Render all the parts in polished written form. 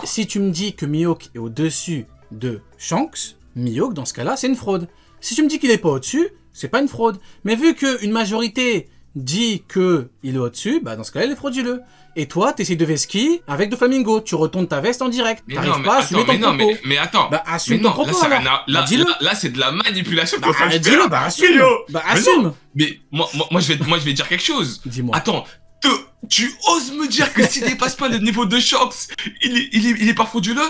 si tu me dis que Mihawk est au-dessus de Shanks, Mihawk, dans ce cas-là, c'est une fraude. Si tu me dis qu'il est pas au-dessus, c'est pas une fraude. Mais vu qu'une majorité dit qu'il est au-dessus, bah dans ce cas-là, il est frauduleux. Et toi, t'essayes de vesquiller avec Doflamingo. Tu retournes ta veste en direct. T'arrives pas à assumer ton propos. Mais attends. Bah assume ton propos alors. Là, c'est de la manipulation. Bah dis-le, bah assume. Bah assume. Mais moi, je vais dire quelque chose. Dis-moi. Attends. Tu oses me dire que s'il dépasse pas le niveau de Shanks, il est pas frauduleux?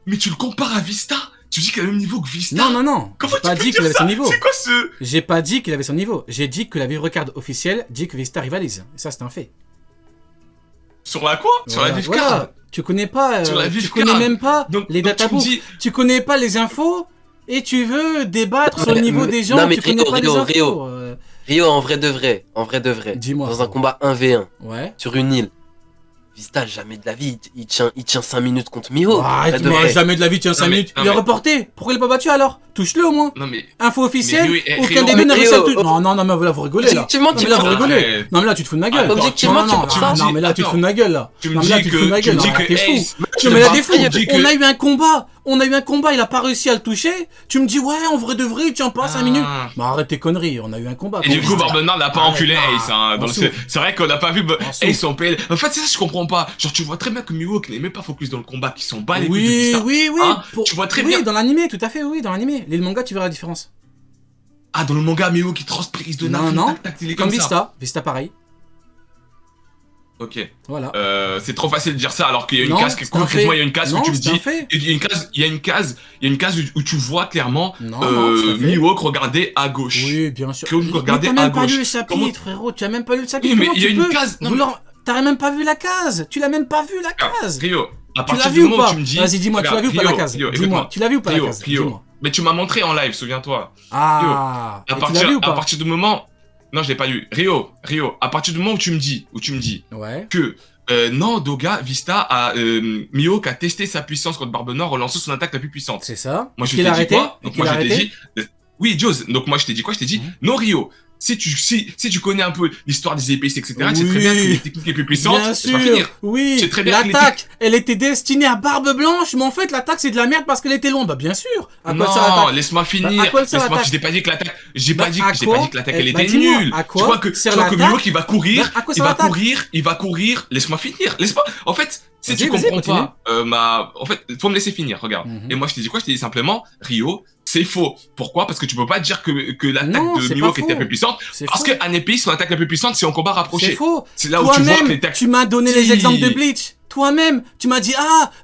Mais tu le compares à Vista? Tu dis qu'il a le même niveau que Vista? Non. Comment j'ai pas dit qu'il avait son niveau. C'est quoi ce... J'ai pas dit qu'il avait son niveau. J'ai dit que la vieille carte officielle dit que Vista rivalise. Et ça, c'est un fait. Sur la quoi? Sur la vif card. Tu connais pas, tu connais même pas les donc databooks. Tu connais pas les infos et tu veux débattre sur le niveau des gens. Non mais tu connais pas les infos. Rio, en vrai de vrai. Dis-moi. Dans un combat 1v1. Ouais. Sur une île. Vista, jamais de la vie, il tient 5 minutes contre Mihawk. Jamais de la vie, tient 5 minutes. Il est reporté. Pourquoi il est pas battu alors? Touche-le au moins. Non mais... Info officielle, aucun des deux n'a réussi à toucher. Non, mais là, vous rigolez là. Objectivement, tu rigolez. Non, mais là, tu te fous de ma gueule. Objectivement, non, mais là, tu te fous de ma gueule là. Tu me dis que... T'es fou. Non, mais là, t'es fou. On a eu un combat. Il a pas réussi à le toucher. Tu me dis, ouais, en vrai de vrai, il tient pas 5 minutes. Bah, arrête tes conneries. On a eu un combat. Et du coup, Barbenard l'a pas enculé Ace. C'est vrai qu'on a pas vu Ace en PL. En fait, c'est ça, je comprends pas. Genre, tu vois très bien que Mihawk n'est même pas focus dans le combat, qui sont bas les couilles de Vista. Oui. Tu vois très bien. Oui, dans l'animé, tout à fait, oui, dans l'animé. Les mangas, tu verras la différence. Ah, dans le manga, Mihawk qui transprise de Naruto. Non, il est comme ça. Vista pareil. Ok. Voilà. C'est trop facile de dire ça alors qu'il y a une case, concrètement il y a une case où tu me dis, il y a une case où tu vois clairement Mihawk regarder à gauche. Oui, bien sûr. Regarder à gauche. Tu n'as même pas lu le chapitre, frérot, tu as même pas lu le chapitre. Mais il y a une case. T'as même pas vu la case. Tu l'as même pas vu la case. Rio, à partir du moment où tu me dis... Vas-y, dis-moi, tu l'as vu ou pas la case? Dis-moi, tu l'as vu ou pas la case? Rio, mais tu m'as montré en live, souviens-toi. Ah, à partir du moment... Non, je l'ai pas lu. Rio, à partir du moment où tu me dis que non, Doga, Vista Mihawk a testé sa puissance contre Barbenard, relançant son attaque la plus puissante. C'est ça. Moi je t'ai dit quoi? Donc moi je t'ai dit... Oui, Jaws. Donc moi je t'ai dit quoi? Je t'ai dit non, Rio. Si tu connais un peu l'histoire des épices, etc., tu sais très bien que les techniques les plus puissantes, bien sûr, oui, l'attaque, elle était destinée à Barbe Blanche, mais en fait, l'attaque, c'est de la merde parce qu'elle était longue. Bah, bien sûr. Non, laisse-moi finir. Je t'ai pas dit que l'attaque, j'ai pas dit que l'attaque, elle était nulle. Tu crois que Mihawk, il va courir, laisse-moi finir. En fait, si tu comprends pas, en fait, faut me laisser finir, regarde. Et moi, je t'ai dit quoi? Je t'ai dit simplement, Rio, c'est faux. Pourquoi? Parce que tu peux pas dire que l'attaque de Mihawk était un peu puissante. Parce qu'un épée, son attaque la plus puissante, c'est en combat rapproché. C'est faux. C'est là où tu vois que les tu m'as donné les exemples de Bleach. Toi-même, tu m'as dit,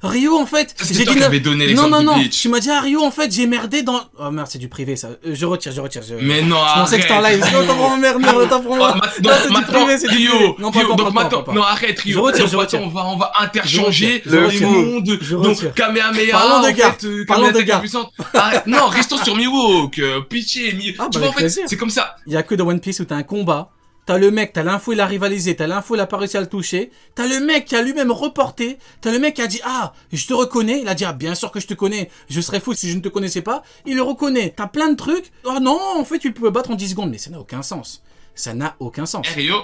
Rio, en fait, j'ai dit non, tu m'as dit, Rio, en fait, j'ai merdé dans... Oh merde, c'est du privé, ça. Je retire. Mais non, je pensais que c'était en live. Non, t'en prends merde, autant pour moi. Rio, non, arrête, Rio. Je retire. On va interchanger les mondes. Donc, Kamehameha, parlons de gars. Non, restons sur Mihawk. Pitié, tu vois, en fait, c'est comme ça. Il y a que dans One Piece où t'as un combat. T'as le mec, t'as l'info, il a rivalisé, t'as l'info, il a pas réussi à le toucher. T'as le mec qui a lui-même reporté. T'as le mec qui a dit, je te reconnais. Il a dit, bien sûr que je te connais. Je serais fou si je ne te connaissais pas. Il le reconnaît. T'as plein de trucs. Oh non, en fait, tu peux battre en 10 secondes. Mais ça n'a aucun sens. Ça n'a aucun sens. Rio,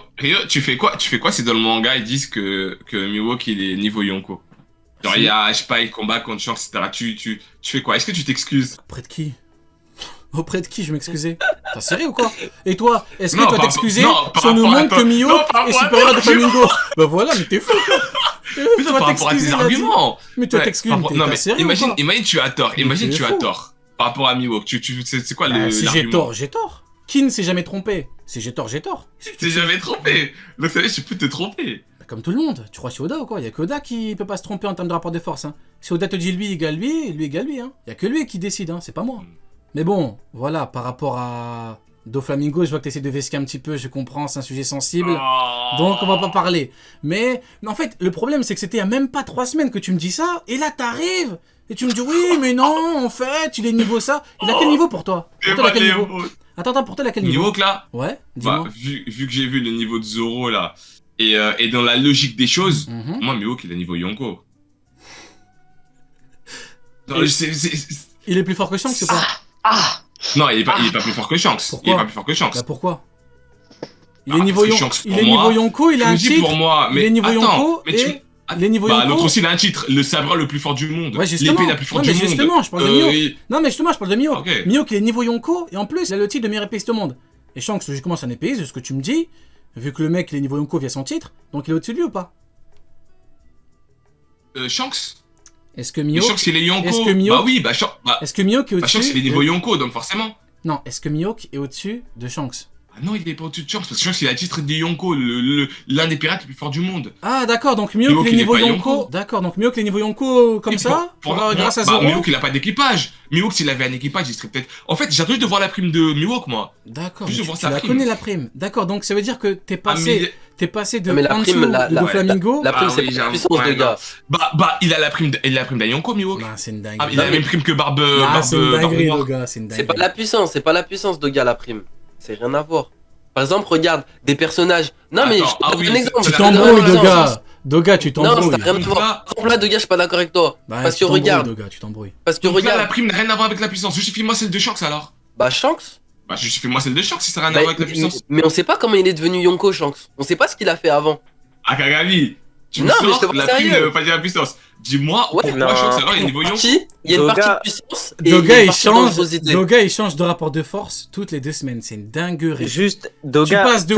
tu fais quoi si dans le manga, ils disent que Mihawk, il est niveau Yonko? Genre, il y a, je sais pas, il combat contre Shanks, etc. Tu fais quoi? Est-ce que tu t'excuses? Auprès de qui? Auprès de qui je m'excusais? T'es sérieux ou quoi? Et toi, est-ce que tu vas t'excuser si on nous montre que Mihawk est supérieur à Doflamingo? Bah voilà, mais t'es fou. Mais par rapport à tes arguments. Mais tu vas t'excuser, non mais sérieux? Imagine tu as tort. Imagine tu as tort. Par rapport à Mihawk, c'est quoi le si j'ai tort. Qui ne s'est jamais trompé? Si j'ai tort, j'ai tort. T'es jamais trompé. Donc ça veut dire que je peux te tromper. Comme tout le monde. Tu crois chez Oda ou quoi? Il y a que Oda qui peut pas se tromper en termes de rapport de force. Hein. Si Oda te dit lui égale lui, lui égale lui. Hein. Il y a que lui qui décide, hein. C'est pas moi. Mais bon, voilà, par rapport à Doflamingo, je vois que tu essaies de vesquer un petit peu, je comprends, c'est un sujet sensible, donc on va pas parler. Mais en fait, le problème, c'est que c'était il y a même pas 3 semaines que tu me dis ça, et là t'arrives, et tu me dis oui, mais non, en fait, il est niveau ça. Il a quel niveau pour toi? Pour toi, il a quel niveau? Attends, pour toi, il a quel niveau? Niveau là? Ouais, dis-moi. Vu que j'ai vu le niveau de Zoro là, et dans la logique des choses, moi, Mihawk, il a niveau Yonko. Il est plus fort que Shanks, c'est pas? Non, il est pas plus fort que Shanks. Pourquoi? Il est pas plus fort que Shanks. Bah pourquoi? Il est niveau Yonko, il a un cheat. Pour moi, mais il est niveau Yonko les niveaux Yonko... l'autre aussi, il a un titre, le sabre le plus fort du monde. Ouais, justement. L'épée la plus forte du monde. Justement, je parle de Mihawk. Non, mais justement, je parle de Mihawk. Okay. Mihawk, il est niveau Yonko, et en plus, il a le titre de meilleur épéiste au monde. Et Shanks, logiquement, c'est un épéiste, de ce que tu me dis, vu que le mec, il est niveau Yonko via son titre, donc il est au-dessus de lui ou pas? Shanks? Est-ce que Mihawk... Shanks, il est Yonko. Est-ce que Mihawk... Bah oui, est-ce que Mihawk est au-dessus... Shanks, il est niveau Yonko, donc forcément. Non, est-ce que Mihawk est au-dessus de Shanks? Ah non, il est pas au-dessus de Shanks, parce que Shanks, il a le titre des Yonko, l'un des pirates les plus forts du monde. Ah, d'accord, donc Mihawk, il est niveau Yonko. D'accord, donc Mihawk, il est niveau Yonko comme ça grâce à Zoro. Mihawk, il a pas d'équipage. Mihawk, s'il avait un équipage, il serait peut-être... En fait, j'ai envie de voir la prime de Mihawk, moi. D'accord, tu la connais la prime. D'accord, donc ça veut dire que t'es passé... T'es passé de en dessous de Flamingo. La prime, c'est la puissance de gars. Bah, il a la prime d'un Yonko, Mihawk. Non, c'est une dinguerie. Il a la même prime que Barbe. C'est une dinguerie, Doga, c'est une dinguerie. C'est pas la puissance de gars, la prime. C'est rien à voir. Par exemple, regarde, des personnages. Non, mais je te donne un exemple. Tu t'embrouilles, Doga. Doga, tu t'embrouilles. Non, ça n'a rien à voir. Par exemple, là, Doga, je suis pas d'accord avec toi. Parce que regarde. Doga, tu t'embrouilles. Parce que regarde. La prime n'a rien à voir avec la puissance. Justifie-moi celle de Shanks alors. Bah, Shanks. Bah, justifie-moi celle de Shanks si ça n'a rien à voir avec la puissance. Mais on sait pas comment il est devenu Yonko, Shanks. On sait pas ce qu'il a fait avant. Akagami, tu me sors la prime ne veut pas dire la puissance. Dis-moi pourquoi Shanks alors il est niveau Yonko. Il y a une partie de puissance et Doga, il change de rapport de force toutes les 2 semaines. C'est une dinguerie. Juste, Doga, tu passes de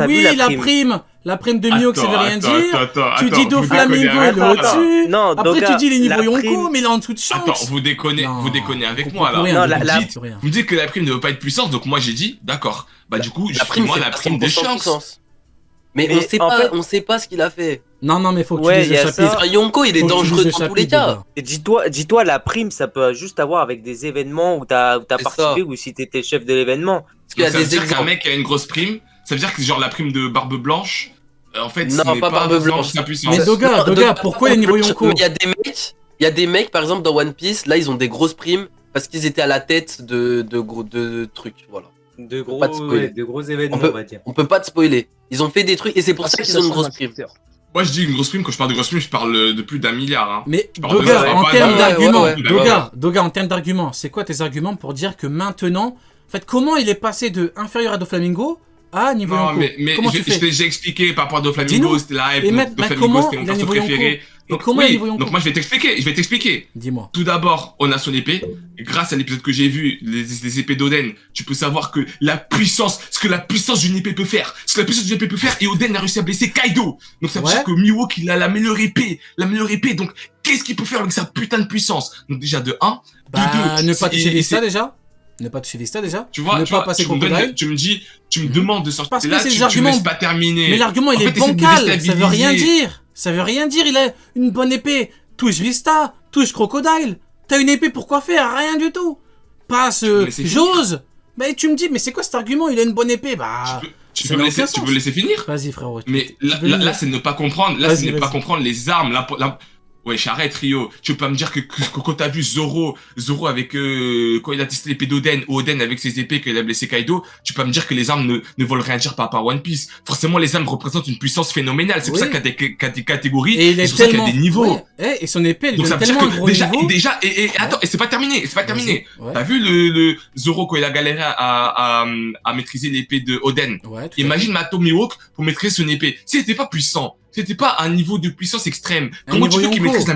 la prime de Mihawk, ça veut rien dire. Tu dis Doflamingo, il est au-dessus. Après, tu dis les niveaux Yonko, mais il est en dessous de Shanks. Attends, vous déconnez avec moi là. Vous me dites que la prime ne veut pas être puissance, donc moi j'ai dit, d'accord. Bah, du coup, moi la prime de Shanks. Mais on sait pas ce qu'il a fait. Non, mais faut que tu dises le chapitre. Yonko, il est dangereux dans tous les cas. Et dis-toi, la prime, ça peut juste avoir avec des événements où t'as participé ou si t'étais chef de l'événement. Parce qu'il y a des exemples. Qu'un mec a une grosse prime, ça veut dire que genre la prime de Barbe Blanche, en fait, non, pas Barbe Blanche. Mais Doga, pourquoi les niveaux Yonko? Il y a des mecs, par exemple, dans One Piece, là, ils ont des grosses primes parce qu'ils étaient à la tête de trucs, voilà. De gros événements, on va dire. On peut pas te spoiler. Ils ont fait des trucs et c'est pour ça qu'ils ont une grosse prime. Moi je dis une grosse prime, quand je parle de grosse prime, je parle de plus d'1 milliard. Hein. Mais Doga, en termes d'arguments, Doga, en termes d'arguments, c'est quoi tes arguments pour dire que maintenant, en fait, comment il est passé de inférieur à Doflamingo à niveau Yonko? Non, mais je t'ai déjà expliqué par rapport à Doflamingo, c'était la hype, Doflamingo c'était mon perso préféré. Donc, donc moi je vais t'expliquer. Dis-moi. Tout d'abord, on a son épée. Grâce à l'épisode que j'ai vu, les épées d'Oden, tu peux savoir que ce que la puissance d'une épée peut faire, et Oden a réussi à blesser Kaido. Donc ça veut dire que Mihawk il a la meilleure épée. Donc qu'est-ce qu'il peut faire avec sa putain de puissance? Donc déjà de 1, de 2, ne pas toucher Vista déjà. Ne pas toucher Vista déjà. Tu vois, tu me demandes de sortir. Parce que là, c'est tu me laisses pas terminer. Mais l'argument il est bancal, ça veut rien dire. Ça veut rien dire, il a une bonne épée. Touche Vista, touche Crocodile. T'as une épée pour quoi faire? Rien du tout. Passe Jose. Mais tu me dis, mais c'est quoi cet argument? Il a une bonne épée. Bah. Tu peux me laisser finir? Vas-y, frérot. Mais là, c'est ne pas comprendre. Là, c'est ne pas comprendre les armes. Ouais, arrête Rio. Tu peux pas me dire que quand t'as vu Zoro avec quand il a testé l'épée d'Oden, ou Oden avec ses épées qu'il a blessé Kaido, tu peux pas me dire que les armes ne veulent rien dire par rapport à One Piece. Forcément, les armes représentent une puissance phénoménale. C'est pour ça qu'il y a des catégories. Et c'est pour ça qu'il y a des niveaux. Ouais. Et son épée, elle est tellement gros niveau. Déjà, attends, et c'est pas terminé. Ouais. T'as vu le Zoro quand il a galéré à maîtriser l'épée de Oden. Ouais, imagine Mato Mihawk pour maîtriser son épée. S'il était pas puissant, c'était pas un niveau de puissance extrême. Comment tu veux qu'il maîtrise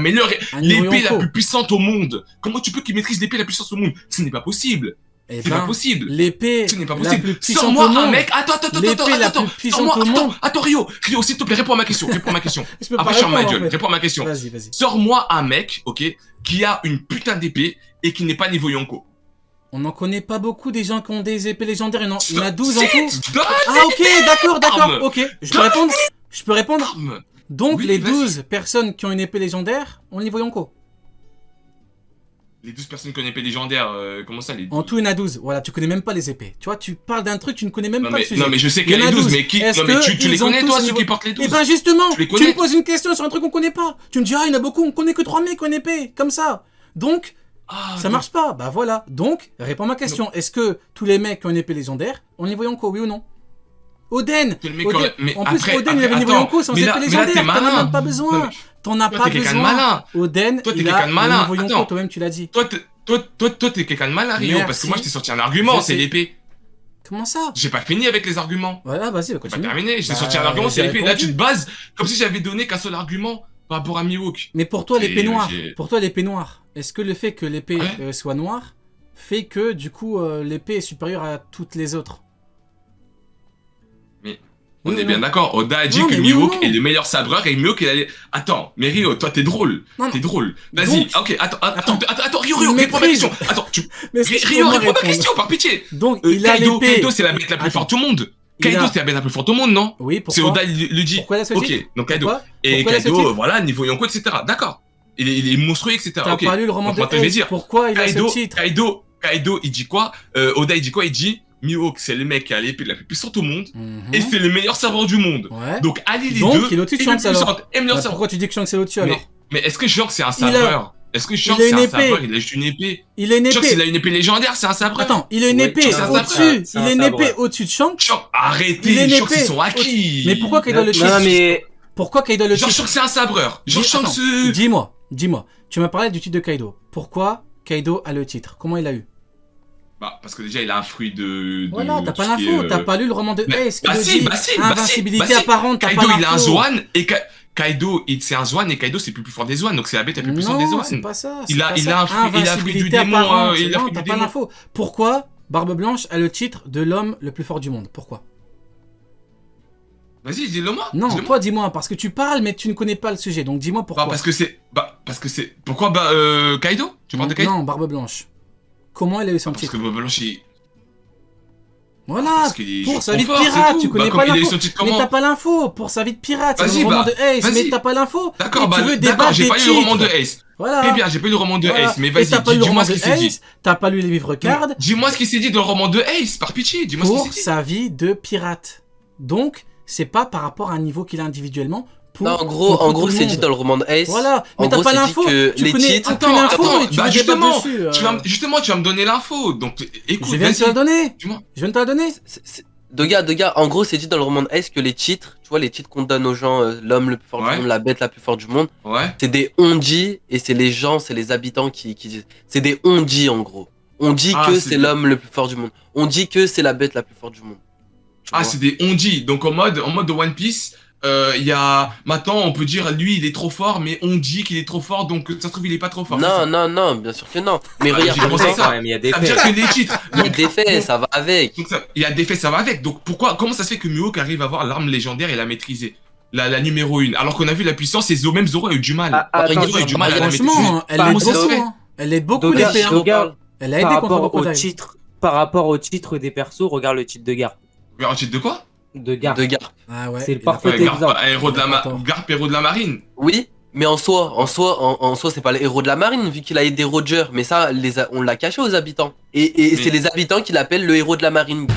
l'épée la plus puissante au monde? Comment tu peux qu'il maîtrise l'épée la plus puissante au monde? Ce n'est pas possible. C'est pas possible. L'épée la plus puissante au monde. Sors-moi un mec. Attends, Rio, s'il te plaît, réponds à ma question. Après, je ferme ma gueule. Réponds à ma question. Vas-y. Sors-moi un mec, ok, qui a une putain d'épée et qui n'est pas niveau Yonko. On n'en connaît pas beaucoup des gens qui ont des épées légendaires. Il y en a 12 en tout. Ah, ok, d'accord. Ok, je peux répondre. Donc, les 12 personnes qui ont une épée légendaire ont le niveau Yonko. Les 12 personnes qui ont une épée légendaire, comment ça les 12? En tout, il y en a 12. Voilà, tu connais même pas les épées. Tu vois, tu parles d'un truc, tu ne connais même pas le sujet. Non, mais je sais qu'il y en a 12, mais qui? Non, mais tu les connais, toi, ceux qui portent les 12? Eh ben, justement, tu me poses une question sur un truc qu'on connaît pas. Tu me dis, il y en a beaucoup, on connaît que 3 mecs qui ont une épée. Comme ça. Donc, ça marche pas. Bah voilà. Donc, réponds à ma question. Est-ce que tous les mecs qui ont une épée légendaire ont le niveau Yonko, oui ou non? Oden, en plus Oden il avait niveau Yonko sans épée légendaire, t'en as même pas besoin. T'en as pas besoin. Oden, il a niveau Yonko, toi-même tu l'as dit. Toi t'es quelqu'un de malin, Rio, parce que moi je t'ai sorti un argument, c'est l'épée. Comment ça? J'ai pas fini avec les arguments. Voilà, vas-y, continue. Pas terminé, j'ai sorti un argument, c'est l'épée. Là tu te bases comme si j'avais donné qu'un seul argument par rapport à Mihawk. Mais pour toi, l'épée noire. Est-ce que le fait que l'épée soit noire fait que, du coup, l'épée est supérieure à toutes les autres? Mais on est bien d'accord. Oda a dit que Mihawk est le meilleur sabreur et Mihawk, il allait... Attends, mais Rio, toi, t'es drôle. T'es drôle. Vas-y, ok, attends, Rio, réponds à ma question. Attends, Rio, réponds à ma question, par pitié. Donc, il a l'épée. Kaido, c'est la bête la plus forte au monde. Kaido, c'est la bête la plus forte au monde, non? Oui, pourquoi? C'est Oda, il le dit. Pourquoi la Ok, donc Kaido. Et Kaido, voilà, niveau Yonko, etc. D'accord. Il est monstrueux, etc. T'as pas lu le roman de Ace. Pourquoi il a ce titre? Kaido, il dit quoi? Oda, il dit quoi? Il dit Mihawk, c'est le mec qui a l'épée la plus puissante au monde et c'est le meilleur serveur du monde. Donc, allie les deux. Donc, il est au-dessus de Shanks alors. Pourquoi tu dis que Shanks est au-dessus alors? Mais est-ce que Shanks c'est un sabreur? Est-ce que Shanks c'est un sabreur? Il a juste une épée. Il a une épée. Shanks il a une épée légendaire, c'est un sabreur. Attends, il a une épée au-dessus. Il a une épée au-dessus de Shanks. Arrêtez, Shanks ils sont acquis. Mais pourquoi Kaido le cheat? Pourquoi Kaido le cheat? Genre Shanks c'est un sabreur. Genre Shanks. Dis-moi. Tu m'as parlé du titre de Kaido. Pourquoi Kaido a le titre? Comment il l'a eu? Bah, parce que déjà, il a un fruit de voilà, t'as pas l'info, t'as pas lu le roman de Ace. Invincibilité apparente, t'as pas l'info. Kaido, il a un Zoan, et Kaido, c'est un Zoan, et Kaido, c'est le plus fort des Zoan, donc c'est la bête la plus puissante des Zoan. Non, c'est pas ça. Il a un fruit du démon, non, t'as pas l'info. Pourquoi Barbe Blanche a le titre de l'homme le plus fort du monde? Pourquoi? Vas-y, dis-le moi. Non, toi dis-moi, parce que tu parles, mais tu ne connais pas le sujet, donc dis-moi pourquoi. Parce que c'est... Pourquoi, Kaido? Tu parles de Kaido? Non, Barbe Blanche. Comment elle a eu son titre? Parce que Barbe Blanche, il... Voilà, pour sa vie de pirate, tu connais pas l'info. Mais t'as pas l'info, pour sa vie de pirate, c'est le roman de Ace, mais t'as pas l'info. D'accord, j'ai pas lu le roman de Ace. Voilà. Très bien, j'ai pas lu le roman de Ace, mais vas-y, dis-moi ce qui s'est dit. T'as pas lu les livres Card. Dis-moi ce qui s'est dit dans le roman de Ace, par pitié, dis-moi ce qui s'est dit. Pour sa vie de pirate. Donc, c'est pas par rapport à un niveau qu'il a individuellement. Non, en gros, c'est dit dans le roman de Ace. Voilà, mais t'as pas l'info. Les titres. Attends, justement, tu vas me donner l'info. Donc, écoute, je viens de te la donner. Je viens de te la donner. Doga, en gros, c'est dit dans le roman de Ace que les titres, tu vois, les titres qu'on donne aux gens, l'homme le plus fort du monde, la bête la plus forte du monde, c'est des on-dit, et c'est les gens, c'est les habitants qui disent. C'est des on-dit, en gros. On dit que c'est l'homme le plus fort du monde. On dit que c'est la bête la plus forte du monde. C'est des on-dit. Donc, en mode de One Piece, il y a maintenant on peut dire lui il est trop fort mais on dit qu'il est trop fort donc ça se trouve il est pas trop fort. Non, bien sûr que non. Mais regarde ça, il y a des faits. Ça veut dire que les titres. Il y a des faits, ça va avec. Il y a des faits, ça va avec. Donc comment ça se fait que Mihawk arrive à avoir l'arme légendaire et la maîtriser? La numéro 1. Alors qu'on a vu la puissance et même Zoro a eu du mal. Zoro a eu du mal à la maîtriser. Elle aide beaucoup les PA. Elle a aidé contre Crocodile. Par rapport au titre des persos, regarde le titre de Garp. Regarde le titre de quoi? De Garp. Ah ouais. C'est le parfait exemple. Garp, héros de la marine. Oui, mais en soi, c'est pas le héros de la marine vu qu'il a aidé Roger. Mais ça, on l'a caché aux habitants. Et c'est les habitants qui l'appellent le héros de la marine.